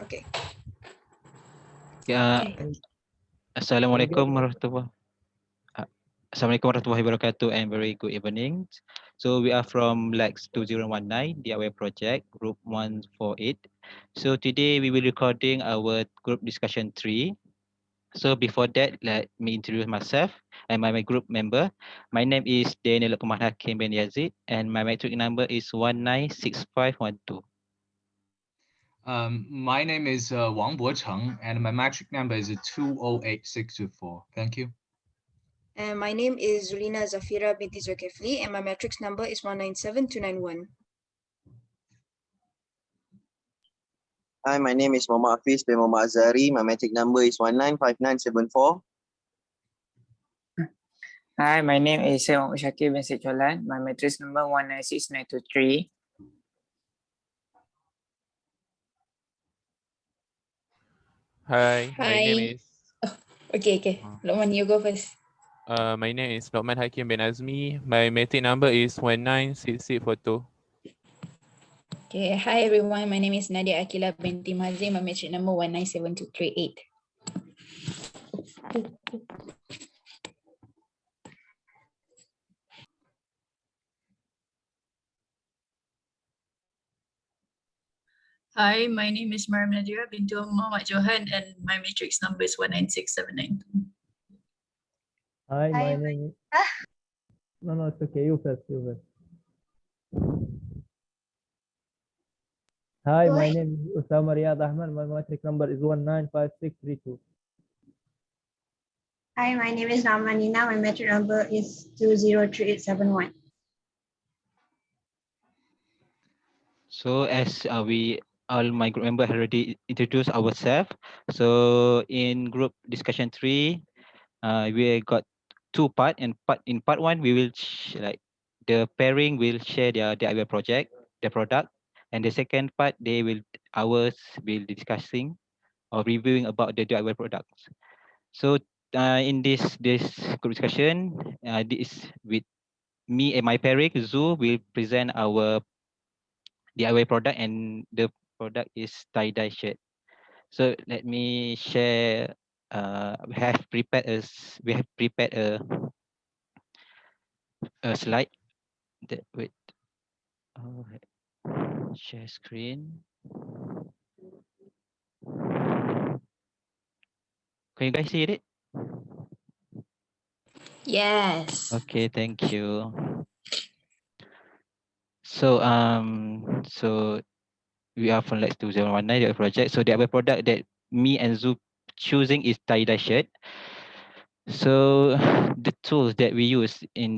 Okay. Ya, Okay. Assalamualaikum warahmatullahi Assalamualaikum warahmatullahi wabarakatuh and very good evening. So we are from Lex 2019 DIY project group 148. So today we will recording our group discussion 3. So before that, let me introduce myself and my group member. My name is Danial Hakim bin Yazid and my metric number is 196512. My name is Bocheng and my metric number is 208624. Thank you. And my name is Zulyna Zafirah binti Zulkelfi and my matrix number is 197291. Hi, my name is Hafiz bin Azhari. My metric number is 195974. Hi, my name is Syakir bin Cholan. My matrix number 196923. Hi, my name is Okay. Luqman, you go first. my name is Luqman Hakim bin Azmi. My metric number is 196642. Okay, hi everyone. My name is Nadya Aqeellah binti Mahadzir. My matric number 197238. Hi, my name is Mariam Nadira binti Mohamad Johan and my matrix number is 196792. Hi, my name is... No, it's okay. You first. Hi, my name is Osamah Ahmed. My matric number is 195632. Hi, my name is Nur Amanina. My metric number is 203871. So as all my group members already introduced ourselves. So in group discussion 3, we got 2 parts. And in part 1, we will the pairing will share their DIY project, their product, and the second part ours will be discussing or reviewing about the DIY products. So in this group discussion, this with me and my pairing, Zu will present our DIY product, and the product is tie-dye shirt. So let me share. We have prepared a slide. Wait. Share screen. Can you guys see it? Yes. Okay, thank you. So we are from Lex 2019 project. So the other product that me and Zu choosing is tie-dye shirt. So the tools that we use in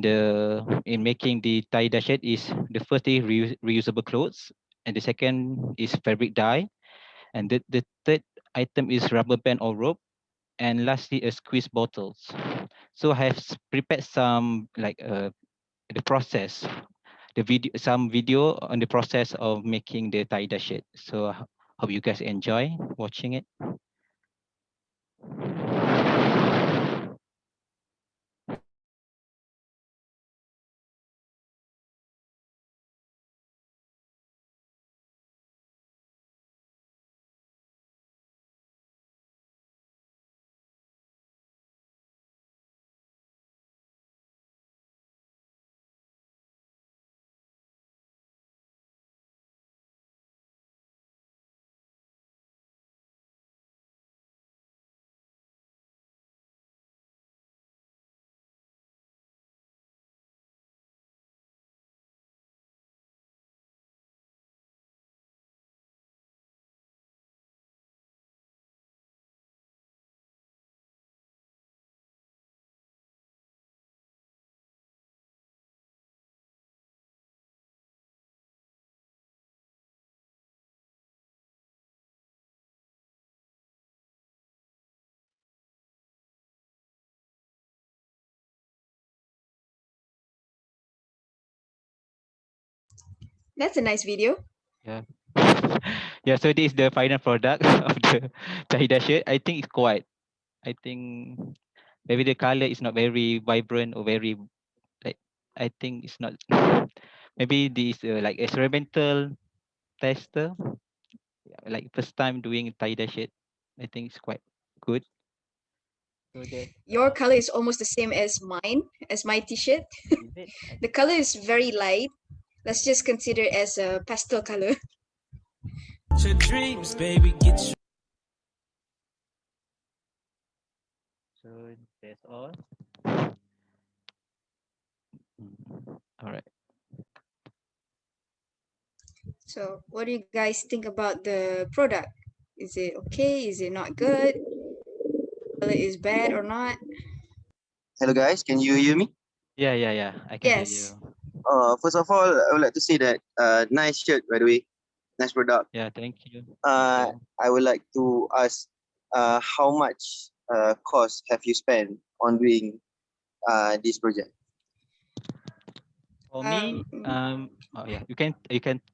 making the tie-dye shirt is the first is reusable clothes, and the second is fabric dye, and the third item is rubber band or rope, and lastly a squeeze bottles. So I have prepared some the process, some video on the process of making the tie-dye shirt. So hope you guys enjoy watching it. That's a nice video. Yeah. Yeah, so this is the final product of the tie-dye shirt. I think it's quite. I think maybe the color is not very vibrant or very I think it's not. Maybe this like experimental tester. like first time doing tie-dye shirt. I think it's quite good. So that Your color is almost the same as mine, as my t-shirt. is it. The color is very light. Let's just consider it as a pastel color. Your dreams, baby, get you. So that's all. All right. So what do you guys think about the product? Is it okay? Is it not good? Color is bad or not? Hello guys, can you hear me? Yeah. I can hear you. Yes. First of all, I would like to say that nice shirt, by the way, nice product. Yeah, thank you. I would like to ask, how much cost have you spent on doing this project? For me, oh yeah, you can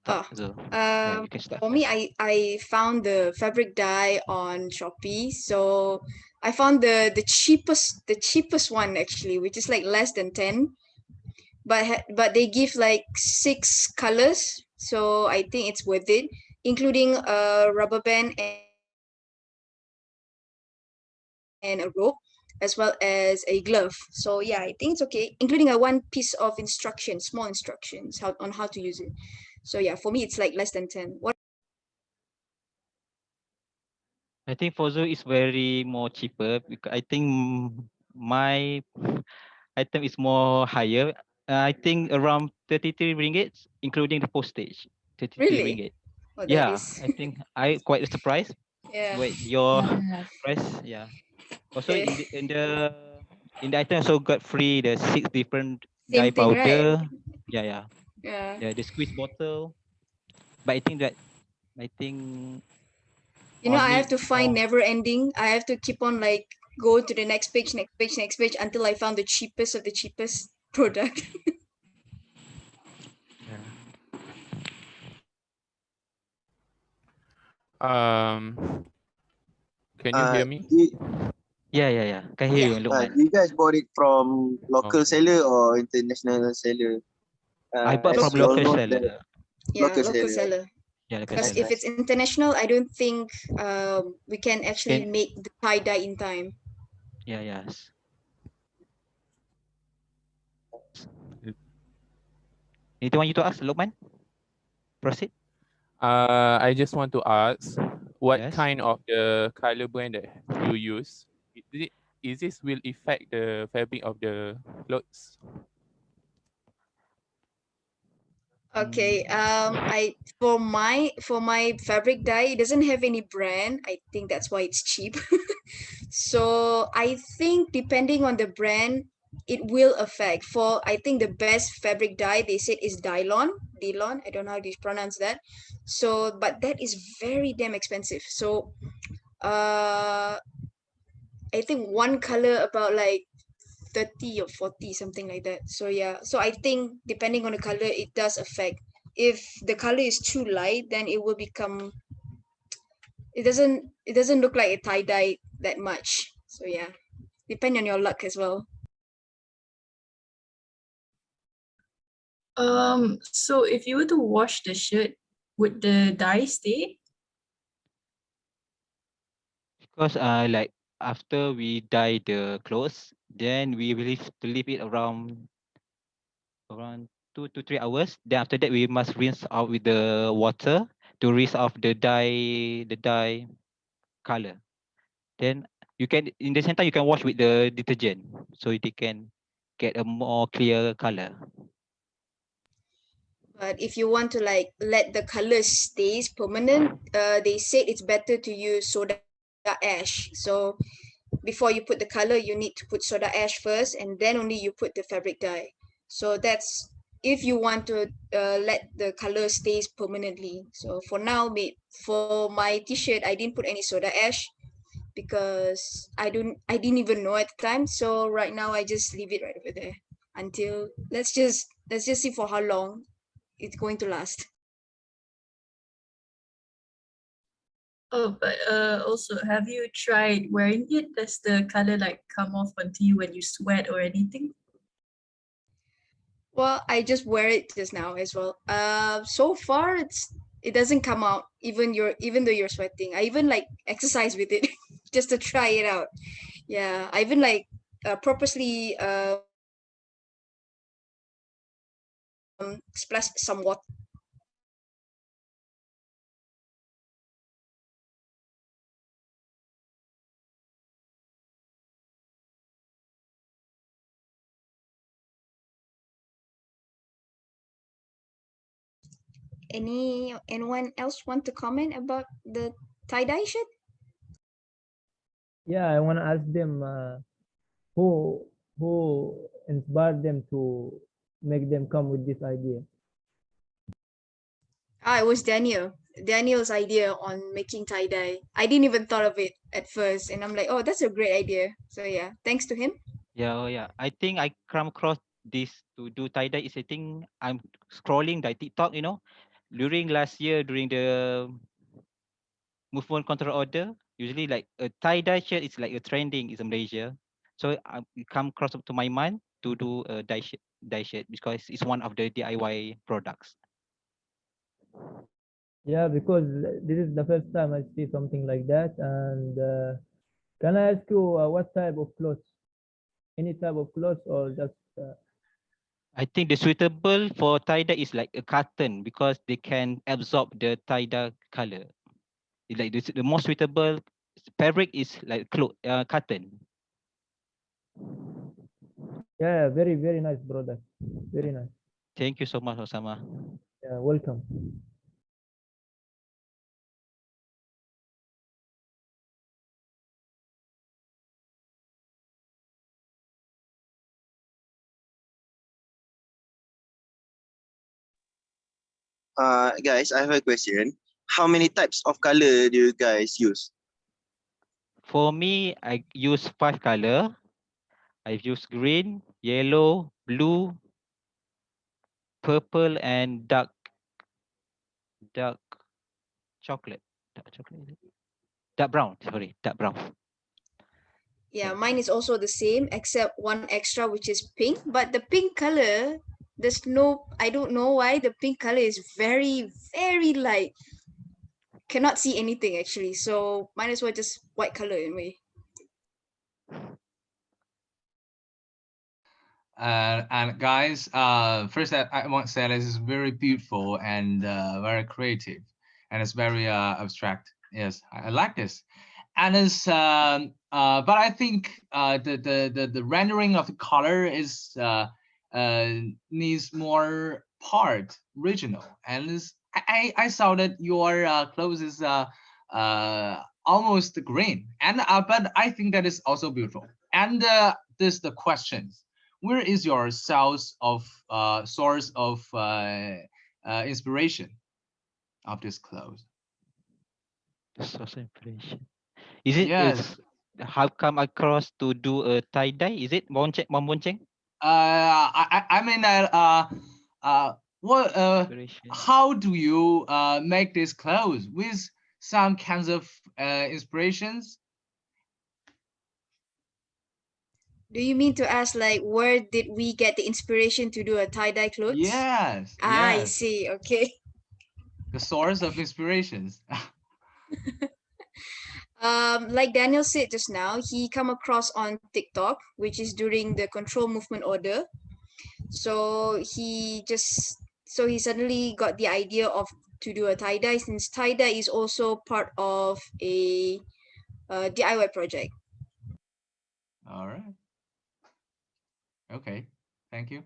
start. So yeah, you can start. For me, I found the fabric dye on Shopee. So I found the cheapest one actually, which is like less than 10. But they give like 6 colors, so I think it's worth it, including a rubber band and a rope, as well as a glove. So yeah, I think it's okay, including a one piece of instructions, small instructions on how to use it. So yeah, for me it's like less than 10. What? I think for Zoo is very more cheaper because I think my item is more higher. I think around 33 ringgit, including the postage. 33 Really? ringgit. Oh, that Yeah, is. I think I quite surprised Yeah. with your Yeah. price. Yeah. Also Okay. in the item also got free the 6 different dye Same thing, right? powder. Yeah. Yeah. Yeah, the squeeze bottle. But I think You know, on I have it to find more. never ending. I have to keep on like go to the next page, next page, next page until I found the cheapest of the cheapest product. Yeah. Can you hear me? Yeah. Can hear you, Luqman. You guys bought it from local Okay. seller or international seller? I bought As from we all local know seller. that Yeah, local local seller. seller. Yeah, local Because seller. if it's international, I don't think we can actually Can make the tie dye in time. yes. Anything want you to ask, Luqman? Proceed. I just want to ask, what Yes. kind of the color blend that you use? Is this will affect the fabric of the clothes? Okay. For my fabric dye, it doesn't have any brand. I think that's why it's cheap. So I think depending on the brand, it will affect. For I think the best fabric dye they said is Dylon. Dylon. I don't know how to pronounce that. So, but that is very damn expensive. So, I think one color about like 30 or 40, something like that. So yeah, so I think depending on the color, it does affect. If the color is too light, then it will become, it doesn't look like a tie dye that much. So yeah, depend on your luck as well. So if you were to wash the shirt, would the dye stay? Because like after we dye the clothes, then we will leave it around 2 to 3 hours. Then after that we must rinse out with the water to rinse off the dye color. Then you can in the same time you can wash with the detergent so it can get a more clear color. But if you want to like let the color stays permanent, they said it's better to use soda ash. So before you put the color, you need to put soda ash first, and then only you put the fabric dye. So that's if you want to let the color stays permanently. So for now, for my t-shirt, I didn't put any soda ash because I didn't even know at the time. So right now I just leave it right over there until let's just see for how long it's going to last. Oh, but also, have you tried wearing it? Does the color like come off onto you when you sweat or anything? Well, I just wear it just now as well. So far it doesn't come out even though you're sweating. I even like exercise with it just to try it out. Yeah, I even like purposely splash some water. Anyone else want to comment about the tie-dye shirt? Yeah, I want to ask them who inspired them to make them come with this idea. It was Daniel's idea on making tie-dye. I didn't even thought of it at first, and I'm like, oh, that's a great idea. So yeah, thanks to him. Yeah, oh yeah. I think I come across this to do tie-dye is I think I'm scrolling the TikTok, you know, during last year during the movement control order. Usually like a tie-dye shirt is like a trending is in Malaysia. So I come across to my mind to do a dye shirt because it's one of the DIY products. Yeah, because this is the first time I see something like that. And can I ask you what type of clothes? Any type of clothes or just? I think the suitable for tie-dye is like a cotton because they can absorb the tie-dye color. It's like the most suitable fabric is like cotton. Yeah, very nice product. Very nice. Thank you so much, Osamah. Yeah, welcome. Guys, I have a question. How many types of color do you guys use? For me, I use 5 color. I've used green, yellow, blue, purple, and dark chocolate. Dark chocolate. Is it? Dark brown. Sorry, dark brown. Yeah, mine is also the same except one extra, which is pink. But the pink color, I don't know why the pink color is very light. Cannot see anything actually. So might as well just white color in a way. And guys, first I want to say this is very beautiful and very creative, and it's very abstract. Yes, I like this, and it's but I think the rendering of the color is needs more part original, and I saw that your clothes is almost green, and but I think that is also beautiful. And this the questions. Where is your source of inspiration of this clothes? Source inspiration. Is it? Yes. How come across to do a tie dye? Is it Bocheng? I mean what how do you make this clothes with some kinds of inspirations? Do you mean to ask like where did we get the inspiration to do a tie-dye clothes? Yes. I Yes. see. Okay. The source of inspirations. Like Daniel said just now, he come across on TikTok, which is during the control movement order. So he suddenly got the idea of to do a tie-dye, since tie-dye is also part of a DIY project. All right. Okay. Thank you.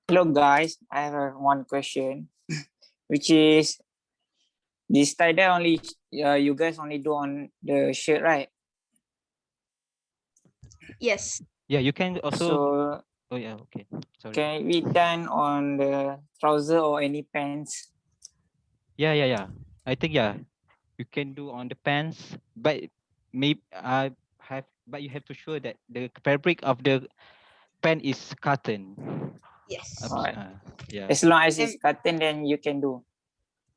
Hello guys, I have one question, which is this tie-dye only you guys only do on the shirt, right? Yes. Yeah, you can also. So oh yeah, okay. Sorry. can it be done on the trouser or any pants? Yeah. I think you can do on the pants, but maybe but you have to show that the fabric of the pant is cotton. Yes. Yeah. As long as it's cotton, then you can do.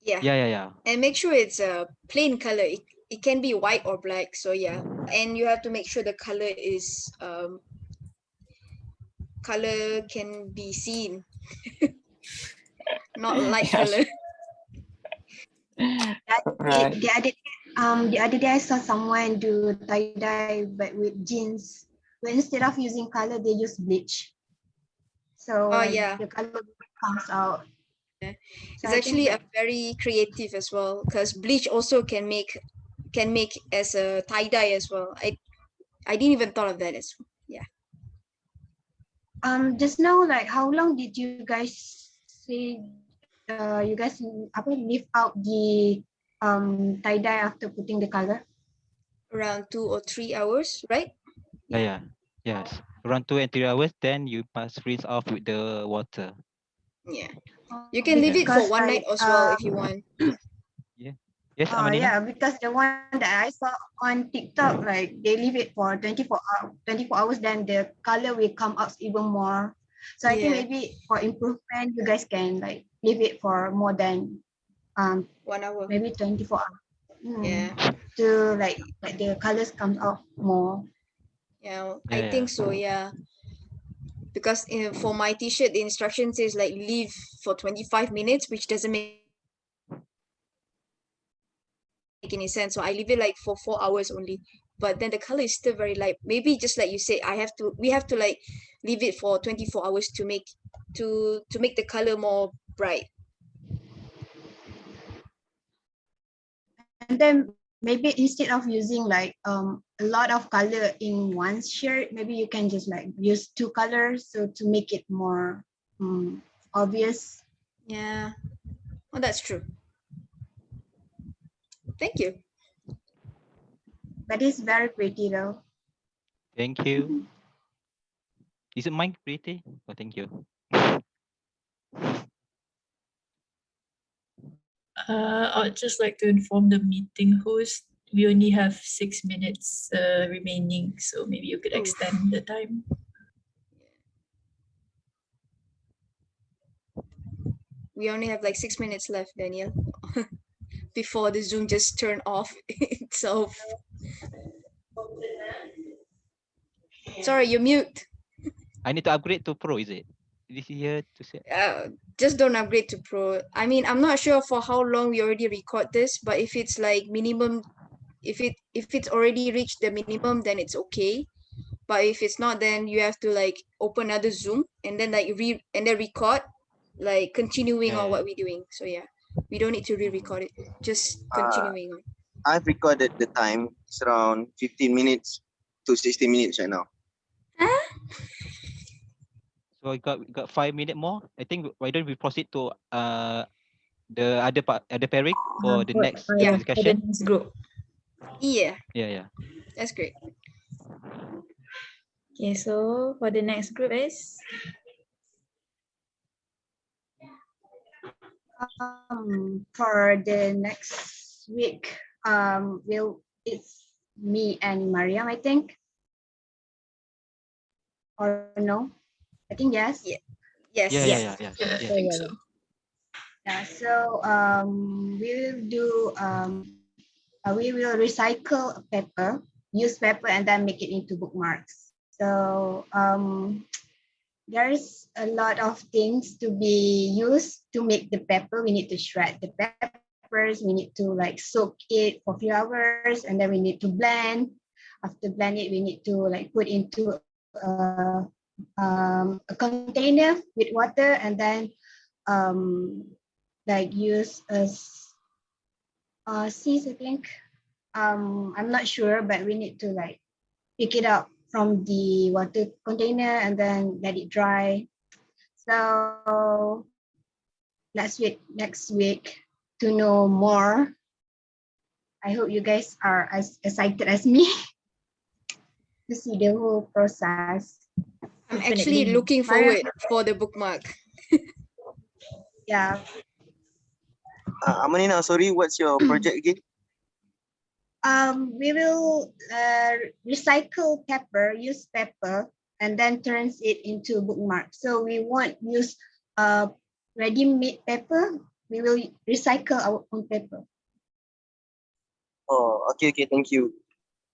Yeah. Yeah. And make sure it's a plain color. It can be white or black. So yeah, and you have to make sure the color is color can be seen, not light color. Right. The other day I saw someone do tie dye but with jeans. But instead of using color, they use bleach. So Oh like yeah. the color comes out. Yeah. So It's I think actually a that, very creative as well, because bleach also can make as a tie dye as well. I didn't even thought of that as well. Yeah. just now, like how long did you guys say you guys leave out the tie dye after putting the color? Around 2 or 3 hours, right? Yeah. Yes. Around 2 and 3 hours, then you must rinse off with the water. Yeah. You can leave it for Because one night as well if you want. Yeah. Yes, Amanina? yeah, because the one that I saw on TikTok, like they leave it for 24 hours, then the color will come out even more. So I think Yeah. maybe for improvement, you guys can like leave it for more than 1 hour. maybe 24 hours. Yeah. To like the colors come out more. Yeah. Yeah, I yeah. think so. Yeah. Because for my t-shirt, the instruction says like leave for 25 minutes, which doesn't make any sense. So I leave it like for 4 hours only. But then the color is still very light. Maybe just like you said, we have to like leave it for 24 hours to make the color more bright. And then maybe instead of using like a lot of color in one shirt, maybe you can just like use two colors so to make it more obvious. Yeah. Oh, that's true. Thank you. But it's very pretty though. Thank you. Is it mine pretty? Oh, thank you. I'd just like to inform the meeting host we only have 6 minutes remaining, so maybe you could extend the time. We only have like 6 minutes left, Daniel, before the Zoom just turn off itself. Sorry, you're mute. I need to upgrade to Pro, is it? This here to say. Just don't upgrade to Pro. I mean, I'm not sure for how long we already record this, but if it's like minimum, if it's already reached the minimum, then it's okay. But if it's not, then you have to like open another Zoom and then like record, like continuing on what we're doing. So yeah, we don't need to re-record it. Just continuing on. I've recorded the time. It's around 15 minutes to 60 minutes right now. So we got 5 minutes more. I think why don't we proceed to the other pairing for the next discussion? For the next group. Yeah. Yeah. That's great. Okay, so for the next group is for the next week, it's me and Mariam, I think. Or no? I think yes. Yeah. Yes. Yeah. I think so. Yeah, so we will recycle paper, use paper, and then make it into bookmarks. So there's a lot of things to be used to make the paper. We need to shred the peppers. We need to like soak it for a few hours, and then we need to blend. After blend it, we need to like put into a container with water, and then like use seeds, I think. I'm not sure, but we need to like pick it up from the water container and then let it dry. So next week to know more. I hope you guys are as excited as me to see the whole process. I'm actually looking forward for the bookmark. Yeah. Amanina, sorry, what's your project again? We will recycle paper, use paper, and then turns it into bookmark. So we won't use ready-made paper. We will recycle our own paper. Oh, okay, thank you.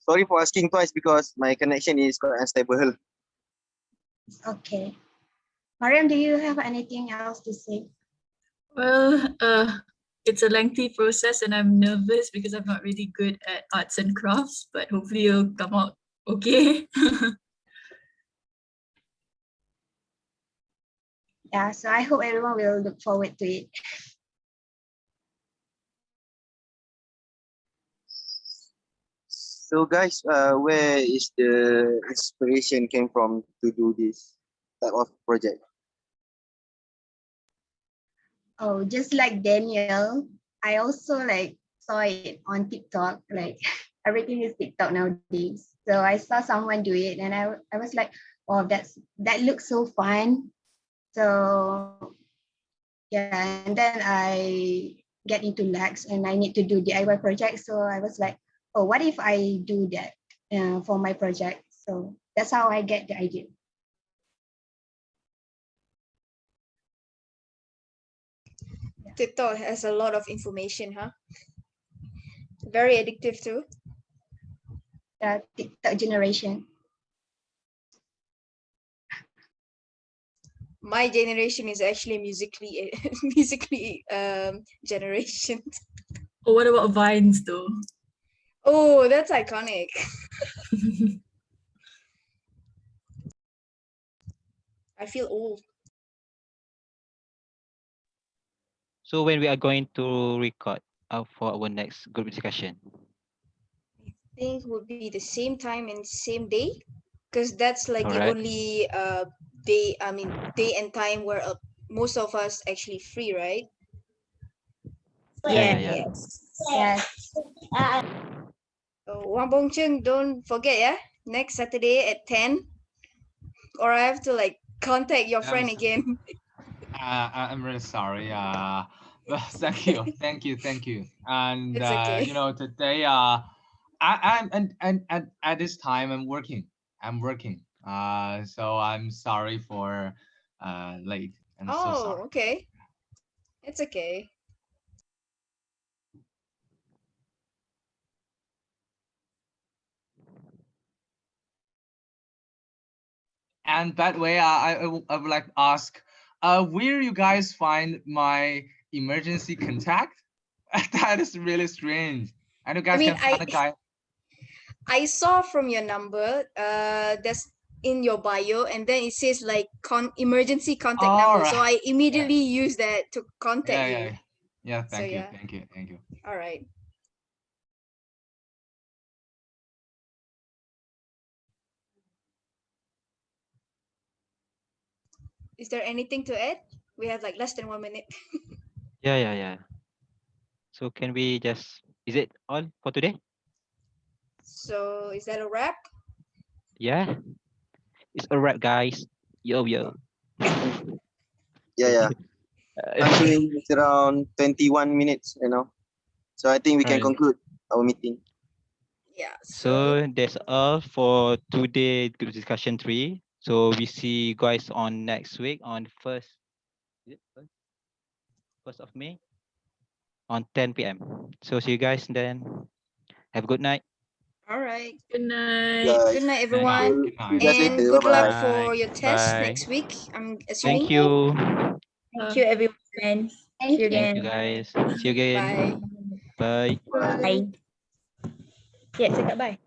Sorry for asking twice because my connection is quite unstable. Okay. Mariam, do you have anything else to say? Well, it's a lengthy process and I'm nervous because I'm not really good at arts and crafts, but hopefully it'll come out okay. Yeah, so I hope everyone will look forward to it. So guys, where is the inspiration came from to do this type of project? Oh, just like Daniel, I also like saw it on TikTok. Like everything is TikTok nowadays. So I saw someone do it, and I was like, oh, that looks so fun. So yeah, and then I get into lax, and I need to do DIY projects. So I was like, oh, what if I do that for my project? So that's how I get the idea. TikTok has a lot of information, huh? Very addictive too. The TikTok generation. My generation is actually musically generation. Oh, what about Vines though? Oh, that's iconic. I feel old. So when we are going to record for our next group discussion? I think would be the same time and same day, because that's like the Alright. only day and time where most of us actually free, right? Yeah. Yes. Wang Bocheng, don't forget, yeah, next Saturday at 10, or I have to like contact your friend again. I'm really sorry. But thank you. And It's okay. you know, today I'm and at this time I'm working. So I'm sorry for late. I'm so sorry. Okay. It's okay. And that way, I would like to ask, where you guys find my emergency contact? That is really strange. And you guys can find the guy. I saw from your number, that's in your bio, and then it says like emergency contact number. So I immediately use that to contact you. Yeah, thank you. All right. Is there anything to add? We have like less than 1 minute. Yeah. So can we is it all for today? So is that a wrap? Yeah. It's a wrap, guys. Yo. Yeah. I'm doing it's around 21 minutes, So I think we can Right. conclude our meeting. Yeah. So that's all for today group discussion 3. So we see you guys on next week on 1st of May on 10 p.m. So see you guys then. Have a good night. All right. Good night. Guys, Good night, everyone. see you guys And later. good luck Bye-bye. for your test Bye. next week, I'm assuming. Thank you. Thank you, everyone. Thank you Thank again. you, guys. See you again. Bye. Bye. Bye. Yeah, cakap bye.